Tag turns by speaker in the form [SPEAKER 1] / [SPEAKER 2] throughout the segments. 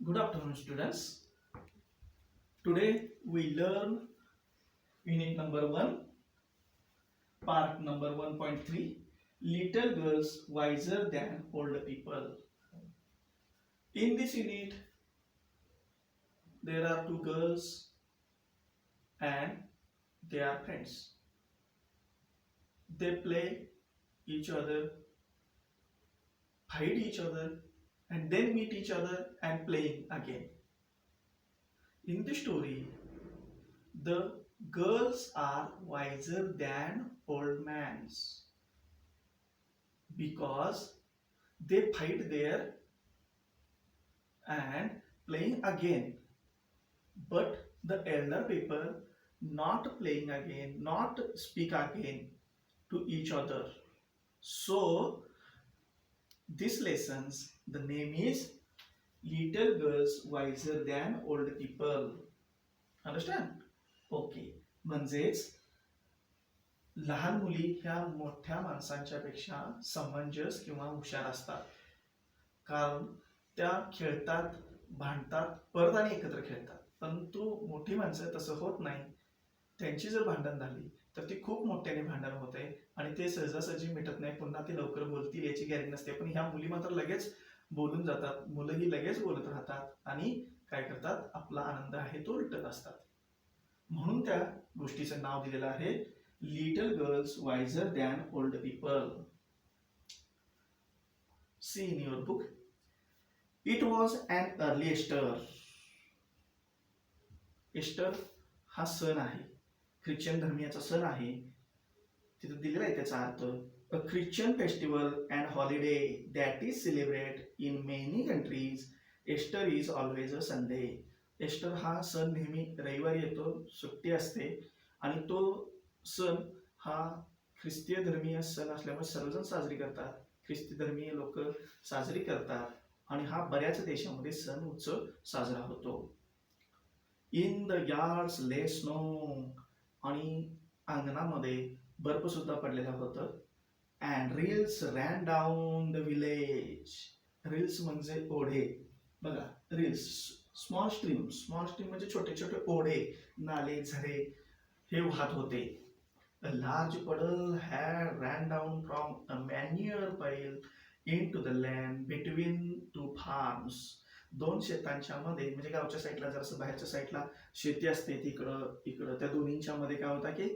[SPEAKER 1] Good afternoon, students. Today we learn unit number 1, part number 1.3, Little Girls Wiser Than Older People. In this unit, there are two girls and they are friends. They play each other, fight each other, and then meet each other and play again. In the story, the girls are wiser than old mans because they fight there and playing again, but the elder people not playing again, not speak again to each other. So this lessons the name is Little Girls Wiser Than Old People. Understand? Okay. म्हणजेच लहान मुली ह्या मोठ्या माणसांच्या पेक्षा समंजस किंवा हुशार असतात, कारण त्या खेळतात, भांडतात, परत आणि एकत्र खेळतात. परंतु मोठी माणसं तसं होत नाही. त्यांची जर भांडण झाली तर ती खूप मोठ्याने भांडण होते आणि ते सहजासहजी मिटत नाही. पुन्हा ती लवकर बोलतील याची गॅरंटी नसते. पण ह्या मुली मात्र लगेच बोलून जातात. मुलंही लगेच बोलत राहतात आणि काय करतात, आपला आनंद आहे तो लुटत असतात. म्हणून त्या गोष्टीचं नाव दिलेलं आहे little girls wiser than old people. See in your book. It was an early Easter. Easter हा सण आहे, ख्रिश्चन धर्मीयाचा सण आहे. तिथे दिलेला आहे त्याचा अर्थ. A Christian festival and holiday that is celebrated in many countries. Easter is always a Sunday. Easter हा सण नेहमी रविवारी येतो, सुट्टी असते आणि तो सण हा ख्रिस्तीय धर्मीय सण असल्यामुळे सर्वजण साजरी करतात. ख्रिस्ती धर्मीय लोक साजरी करतात आणि हा बऱ्याच देशामध्ये सण उत्सव साजरा होतो. इन द यार्ड्स ले स्नो. आणि अंगणामध्ये बर्फ सुद्धा पडलेला होता. And reels ran down the village. Reels म्हणजे ओढे. बघा, reels small stream. Small stream म्हणजे छोटे छोटे ओढे, नाले, झरे हे वाहत होते. A large puddle had ran down from a manure pile into the land between two farms. दोन शेतांच्या मध्ये, म्हणजे गावच्या साईडला जरासं बाहेरच्या साईडला शेती असते, तिकडं इकडं त्या दोन्हींच्या मध्ये काय होता की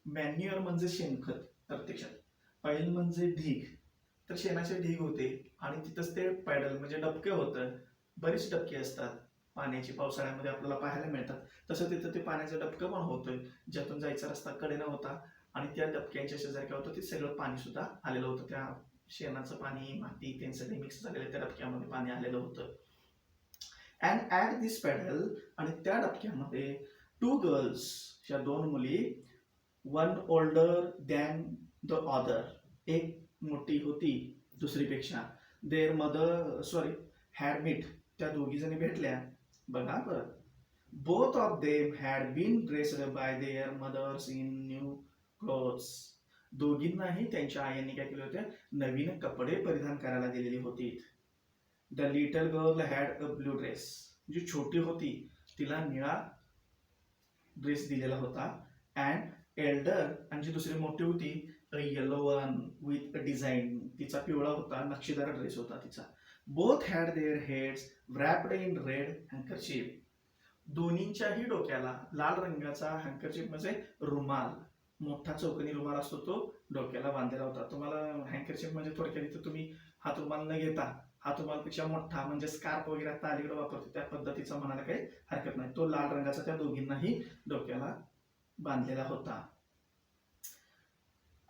[SPEAKER 1] मॅन्युअर म्हणजे शेणखत, प्रत्यक्षात पाईल म्हणजे ढीग. तर शेणाचे ढीग होते आणि तिथंच ते पॅडल म्हणजे डबके होतं. बरीच डबके असतात पाण्याची, पावसाळ्यामध्ये आपल्याला पाहायला मिळतात. तसं तिथं ते पाण्याचं डबकं पण होतं, ज्यातून जायचा रस्ता कडेला होता आणि त्या डबक्यांच्या शेजारी काय होतं, ते सगळं पाणी सुद्धा आलेलं होतं. त्या शेणाचं पाणी, माती ते सगळे मिक्स झालेलं त्या डबक्यामध्ये पाणी आलेलं होतं. अँड ॲट दिस पॅडल, आणि त्या डबक्यामध्ये टू गर्ल्स, ह्या दोन मुली, one older than the other, एक मोठी होती दुसरीपेक्षा. देअर मदर हॅड मीट, त्या दोघी जणी भेटल्या. बघा परत. Both of them had been dressed by their mothers in new clothes. दोघींनाही त्यांच्या आयांनी काय केले होते, नवीन कपडे परिधान करायला दिलेली होती. The little girl had a blue dress. जी छोटी होती तिला निळा ड्रेस दिलेला होता. अँड एल्डर, आणि जी दुसरी मोठी होती, a yellow one with a design. तिचा पिवळा होता, नक्षीदार ड्रेस होता तिचा. Both had their heads wrapped in red handkerchief. दोन्हींच्याही डोक्याला लाल रंगाचा हँकरचीफ म्हणजे रुमाल, मोठा चौकनी रुमाल असतो, तो डोक्याला बांधलेला होता. तुम्हाला हँकरचीफ म्हणजे थोडक्यात इथं तुम्ही हात रुमाल न घेता हात रुमालपेक्षा मोठा म्हणजे स्कार्फ वगैरे आता अलीकडे वापरतो त्या पद्धतीचा म्हणायला काही हरकत नाही. तो लाल रंगाचा त्या दोघींनाही डोक्याला बांधलेला होता.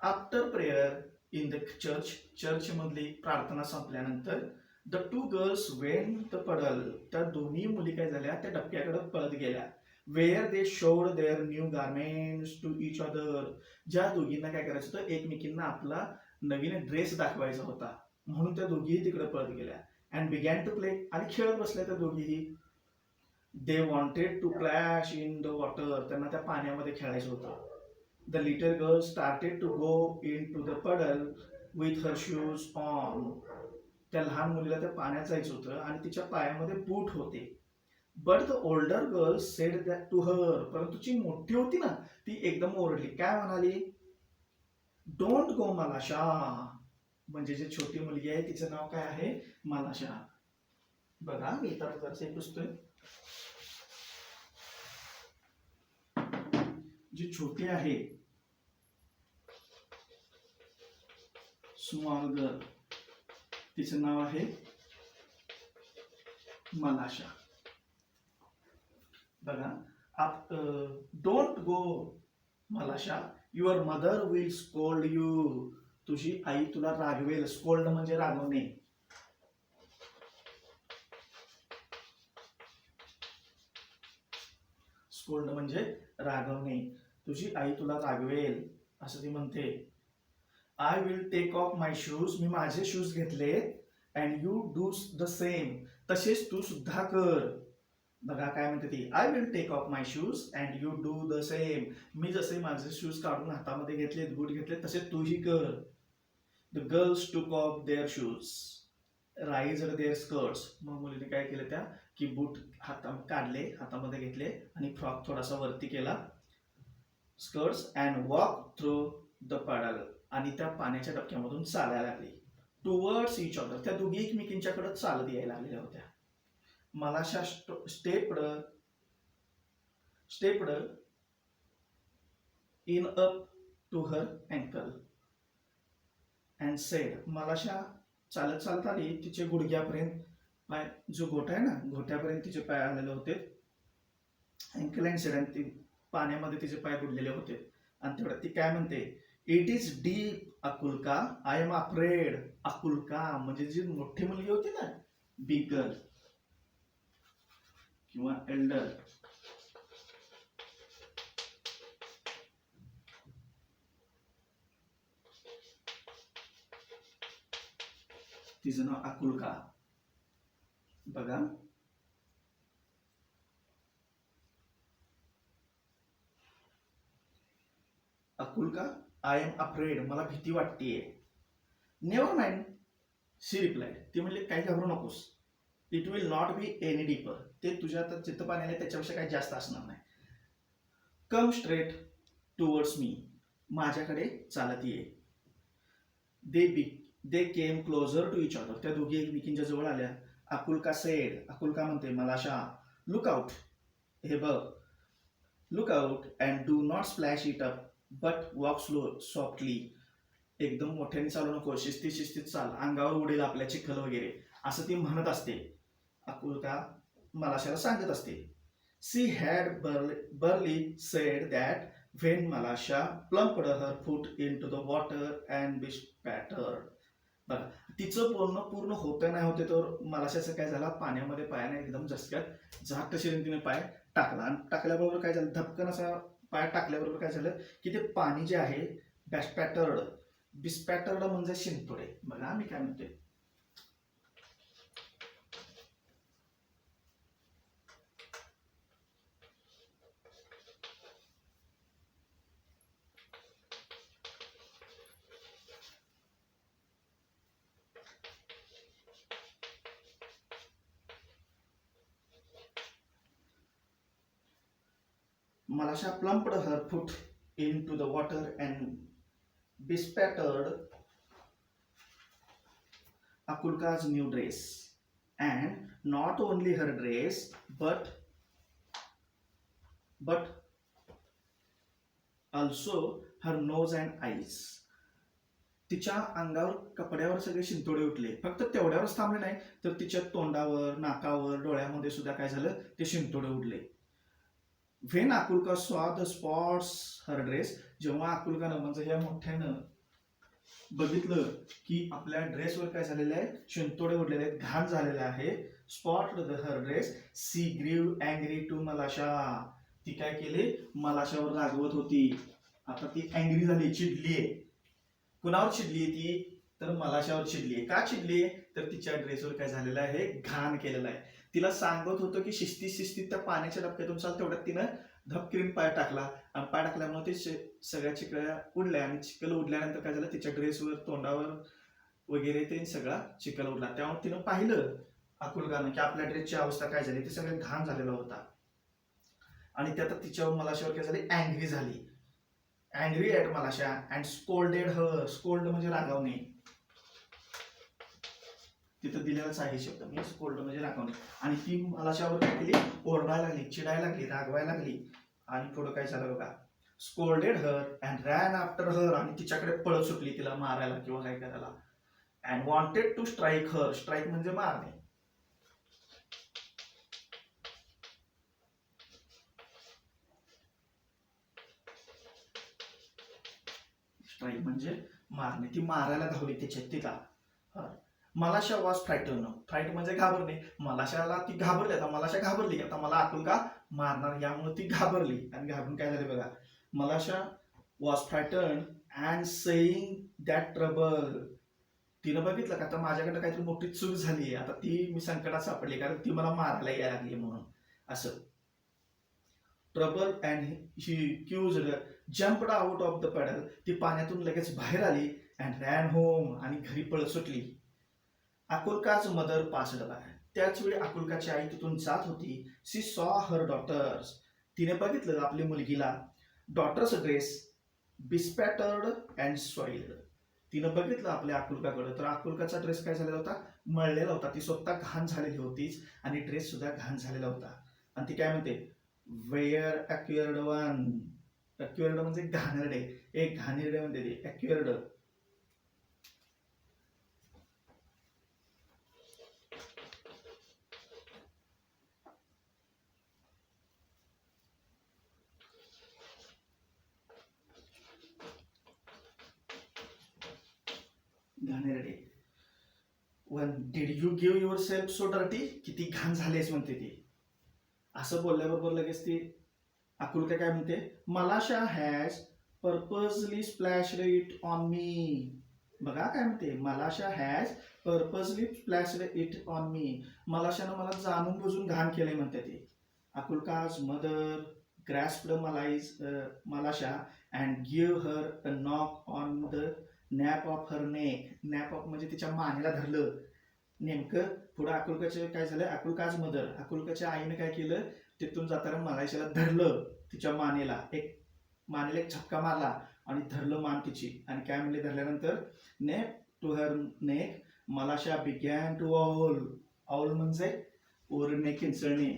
[SPEAKER 1] After prayer in the church. Church मधली प्रार्थना संपल्यानंतर the two girls went the पडल. त्या दोन्ही मुली काय झाल्या, त्या डबक्याकडे पळत गेल्या. Where they showed their new garments to each other. ज्या दोघींना काय करायचं होतं, एकमेकींना आपला नवीन ड्रेस दाखवायचा होता, म्हणून त्या दोघीही तिकडे पळत गेल्या. अँड बिगॅन टू प्ले, आणि खेळत बसल्या त्या दोघीही. They wanted to plash in the water. त्यांना त्या पाण्यामध्ये खेळायचं होतं. The little girl started to go in to the puddle with her shoes on. त्या लहान मुलीला त्या पाण्यात जायचं होतं आणि तिच्या पायामध्ये बूट होते. But the older girl said that to her, परंतु जी मोठी होती ना ती एकदम ओरडली. काय म्हणाली? Don't go मलाशा. म्हणजे जी छोटी मुलगी आहे तिचं नाव काय आहे? मलाशा. बघा मी इतर जरासे पुसतोय. जी छोटी आहे स्मॉल गर्ल, तिचं नाव आहे मलाशा. बघा, आप don't go मलाशा, your mother will scold you. तुझी आई तुला रागवेल. स्कोल्ड म्हणजे रागवणे. स्कोल्ड म्हणजे रागवणे. तुझी आई तुला रागवेल असं ती म्हणते. I will take off my shoes. मी माझे शूज घेतले. And you do the same. तसेच तू सुद्धा कर. बघा काय म्हणते ती. I will take off my shoes and you do the same. मी जसे माझे शूज काढून हातामध्ये घेतले, बूट घेतले, तसे तूही कर. The girls took off their shoes, raised their skirts. मग मुलीने काय केलं त्या की बूट काढले, हातामध्ये घेतले आणि फ्रॉक थोडासा वरती केला, skirts, and walk through the puddle. आणि त्या पाण्याच्या डबक्यामधून चालायला लागली. Towards each other. त्या दोघी एकमेकींच्याकडे चालत यायला लागलेल्या होत्या. Malasha stepped in up to her ankle and said. Malasha चालत चालत आली तिचे गुडघ्यापर्यंत. पाय जो गोठा आहे ना, घोट्यापर्यंत तिचे पाय आलेले होते. Ankle and said. आणि ती पाण्यामध्ये तिचे पाय बुडलेले होते. आणि तेवढ्यात ती काय म्हणते? It is deep Akulka, I am afraid. Akulka म्हणजे जी मोठी मुलगी होती ना, बिग गर्ल किंवा एल्डर, तिचं नाव अकुल्का. बघा, अकुल्का, आय एम अफ्रेड. मला भीती वाटतेय. नेव्हर माइंड, शी रिप्लाइड. ती म्हणली काही घाबरू नकोस. It will not be any deeper. ते तुझ्या आता जिथं पाणी आले त्याच्यापेक्षा काही जास्त असणार नाही. Come straight towards me. माझ्याकडे चालत ये. दे केम क्लोजर टू इच अदर. त्या दोघी एकमेकींच्या जवळ आल्या. अकुल्का सेड. अकुल्का म्हणते मलाशा, लुक आउट. हे बघ, look out and do not splash it up but walk slow softly. एकदम मोठ्याने चालू नको, शिस्तीत शिस्तीत चाल, अंगावर उडेल आपल्या चिखल वगैरे, असं ती म्हणत असते. अकुल्का मलाशाला सांगत असते. She had barely said that when Malasha plumped her foot in to the water and be spattered. बघा, तिचं पूर्ण होतं नाही होते तर मलाशाचं काय झालं, पाण्यामध्ये पायाने एकदम झटक्यात झाट शिरून तिने पाय टाकला. आणि टाकल्याबरोबर काय झालं, धपकन असा पाय टाकल्याबरोबर काय झालं की ते पाणी जे आहे बॅस्पॅटर्ड. बिस्पॅटर्ड म्हणजे शिंतोडे. बघा मी काय म्हणते. Malasha plumped her foot into the water and bespattered Akulka's new dress. And not only her dress, but also her nose and eyes. तिच्या अंगावर कपड्यावर सगळे शिंतोडे उठले. फक्त तेवढ्यावरच थांबले नाही तर तिच्या तोंडावर, नाकावर, डोळ्यामध्ये सुद्धा काय झालं, ते शिंतोडे उडले. व्हेन अकुल्का सॉ द स्पॉट्स हर ड्रेस. जेव्हा अकुल्कानं म्हणजे ह्या मोठ्यानं बघितलं की आपल्या ड्रेसवर काय झालेलं आहे, शिंतोडे उडलेले आहेत, घाण झालेले आहे. स्पॉट हर ड्रेस. सी ग्रीव अँग्री टू मलाशा. ती काय केली, मलाशावर रागवत होती. आता ती अँग्री झाली, चिडलीये. कुणावर चिडलीये ती, तर मलाशावर चिडलीये. का चिडलीये, तर तिच्या ड्रेसवर काय झालेलं आहे, घाण केलेलं आहे. तिला सांगत होतं की शिस्तीत त्या पाण्याच्या डबक्यातून चाल, तेवढ्यात तिनं धपकिरीन पाय टाकला. आणि पाय टाकल्यामुळे ते सगळ्या चिकळ्या उडल्या. आणि चिखल उडल्यानंतर काय झालं, तिच्या ड्रेसवर, तोंडावर, वगैरे ते सगळा चिखल उडला. त्यामुळे तिनं पाहिलं आकुलकानं की आपल्या ड्रेसची अवस्था काय झाली, ते सगळं घाण झालेला होता. आणि त्यात तिच्यावर मलाशावर काय झाली, अँग्री झाली. Angry at मलाशा and scolded her. Scold म्हणजे रागावणे. तिथं दिलेलाच आहे शब्द मी, स्कोल्ड म्हणजे रागावणे. आणि ती मलाशावर काय केली, ओरडायला लागली, चिडायला लागली, रागवायला लागली. आणि पुढं काय झालं बघा, scolded her and ran after her. आणि तिच्याकडे पळत सुटली तिला मारायला किंवा काय करायला. And wanted to strike her. Strike म्हणजे मारणे. स्ट्राईक म्हणजे मारणे. ती मारायला धावली त्याच्या तिला. मलाशा वॉज फ्रायटन. फ्राईट म्हणजे घाबरणे. मलाशाला ती घाबरली. आता मलाशा घाबरली, आता मला आकुलका मारणार, यामुळे ती घाबरली. आणि घाबरून काय झाले बघा, मलाशा was frightened and saying that trouble. तिनं बघितलं का आता माझ्याकडे काहीतरी मोठी चूक झाली, आता ती मी संकटात सापडली, कारण ती मला मारायला यायला लागली म्हणून. असं ट्रबल अँड ही क्यूज्ड jumped out of the puddle. ती पाण्यातून लगेच बाहेर आली. And ran home. आणि घरी पळत सुटली. आकुलकाच मदर पास्ड बाय. त्याच वेळी आकुलकाची आई तिथून जात होती. शी सॉ हर डॉटर्स. तिने बघितलं आपली मुलगीला. Daughter's dress bespattered and soiled. तिनं बघितलं आपल्या आकुलकाकडे, तर आकुलकाचा ड्रेस काय झालेला होता, मळलेला होता. ती स्वतः घाण झालेली होतीच आणि ड्रेस सुद्धा घाण झालेला होता. आणि ती काय म्हणते, वेअर अक्युअर्ड वन. अक्युअर्ड म्हणजे घाणेरडे. एक घाणेरडे म्हणते ते अक्युअर्ड. घाणेरडे. One did you give your self so dirty. किती घाण झालेस म्हणते ती. असं बोलल्याबरोबर लगेच ती आकुलका काय म्हणते, Malasha has purposely splashed it on me. बघा काय म्हणते, Malasha has purposely splashed it on me. मलाशानं मला जाणून बुजून घाण केले म्हणते ती. Akulka's mother grasped Malasha and give her a knock on the nape of her neck. Nape of म्हणजे तिच्या मानेला धरलं. नेमकं पुढे आकुलकाचे काय झालं, आकुलकाज मदर, आकुलकाच्या आईने काय केलं, तिथून जाताना मलाशाला धरलं. तिच्या मानेला एक झटका मारला आणि धरलं मान तिची. आणि काय म्हणले धरल्यानंतर, neck to her neck Malasha began to bawl. Bawl म्हणजे ओरडणे, किंचळणे.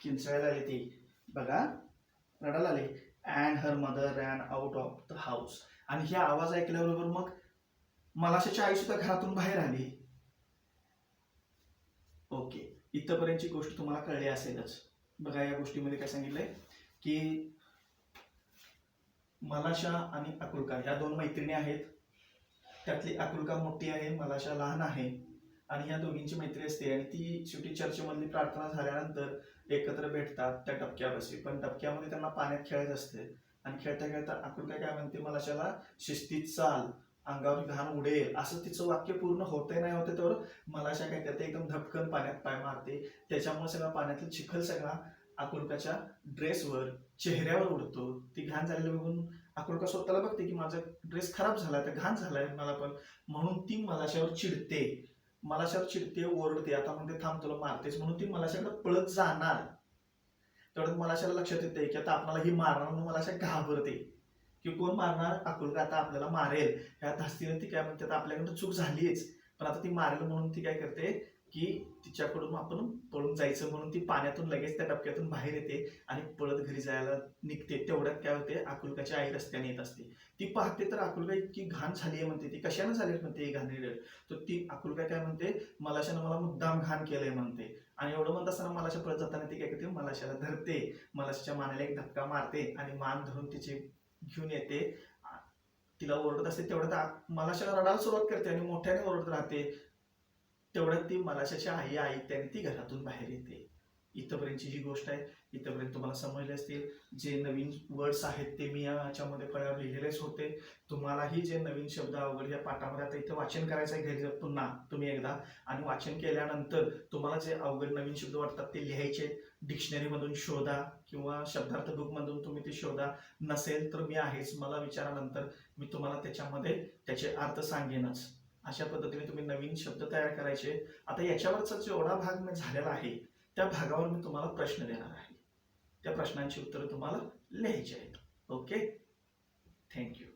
[SPEAKER 1] किंचाळायला आली ती. बघा रडायला आले. And her mother ran out of the house. आणि ही आवाज ऐकल्याबरोबर मग मलाशाची आई सुद्धा घरातून बाहेर आली. ओके, इथपर्यंतची गोष्ट तुम्हाला कळली असेलच. बघा या गोष्टीमध्ये काय सांगितलंय की मलाशा आणि आकुलका ह्या दोन मैत्रिणी आहेत. त्यातली आकुलका मोठी आहे, मलाशा लहान आहे. आणि ह्या दोघींची मैत्री असते. आणि ती शेवटी चर्चमधली प्रार्थना झाल्यानंतर एकत्र भेटतात त्या डबक्यापाशी. पण डबक्यामध्ये त्यांना पाण्यात खेळायचं असते. आणि खेळता खेळता आकुलका काय म्हणते मलाशाला, शिस्तीत चाल, अंगावर घाण उडेल. असं तिचं वाक्य पूर्ण होते नाही होते तर मलाशा काय करते, एकदम धपकन पाण्यात पाय मारते. त्याच्यामुळे सगळा पाण्यातला चिखल सगळा आकुलकाच्या ड्रेसवर, चेहऱ्यावर उडतो. ती घाण झालेली बघून आकुलका स्वतःला बघते की माझा ड्रेस खराब झालाय, तर घाण झालाय मला पण. म्हणून ती मलाशावर चिडते. मलाशावर चिडते, ओरडते. आता म्हणते थांब तुला मारतेच, म्हणून ती मलाशाकडे पळत जाणार. तेवढ्यात मलाशाला लक्षात येते की आता आपल्याला ही मारणार, म्हणून मलाशा घाबरते की कोण मारणार, आकुलका आता आपल्याला मारेल. ह्या धास्तीने ती काय म्हणते, आता आपल्याकडे चूक झालीच, पण आता ती मारेल म्हणून ती काय करते की तिच्याकडून आपण पळून जायचं म्हणून ती पाण्यातून लगेच त्या डबक्यातून बाहेर येते आणि पळत घरी जायला निघते. तेवढ्यात काय होते, आकुलकाची आई रस्त्याने येत असते. ती पाहते तर आकुलका इतकी घाण झाली आहे म्हणते. ती कशाने झाली म्हणते घाणेरडे. तर ती आकुलका काय म्हणते, मलाशानं मला मुद्दाम घाण केलंय म्हणते. आणि एवढं म्हणत असताना मलाशा पळत जाताना ती काय करते, मलाशाला धरते, मलाशाच्या मानेला एक धक्का मारते आणि मान धरून तिची घेऊन येते. तिला ओरडत असते. तेवढ्यात मलाशाला रडायला सुरुवात करते आणि मोठ्याने ओरडत राहते. तेवढ्यात ती मलाशाची आई त्याने ती घरातून बाहेर येते. इथपर्यंतची जी गोष्ट आहे इथपर्यंत तुम्हाला समजले असतील. जे नवीन वर्ड्स आहेत ते मी याच्यामध्ये फळ्यावर लिहिलेलेच होते. तुम्हालाही जे नवीन शब्द अवघड या पाठामध्ये आता इथं वाचन करायचं आहे घरी पुन्हा तुम्ही एकदा, आणि वाचन केल्यानंतर तुम्हाला जे अवघड नवीन शब्द वाटतात ते लिहायचे. डिक्शनरीमधून शोधा किंवा शब्दार्थ बुकमधून तुम्ही ते शोधा. नसेल तर मी आहेच, मला विचारानंतर मी तुम्हाला त्याच्यामध्ये त्याचे अर्थ सांगेनच. अशा पद्धतीने तुम्ही नवीन शब्द तयार करायचे. आता याच्यावरचा जेवढा भाग मी झालेला आहे त्या भागावर मी तुम्हाला प्रश्न देणार आहे. त्या प्रश्नांची उत्तरं तुम्हाला लिहायची आहेत. Okay, thank you.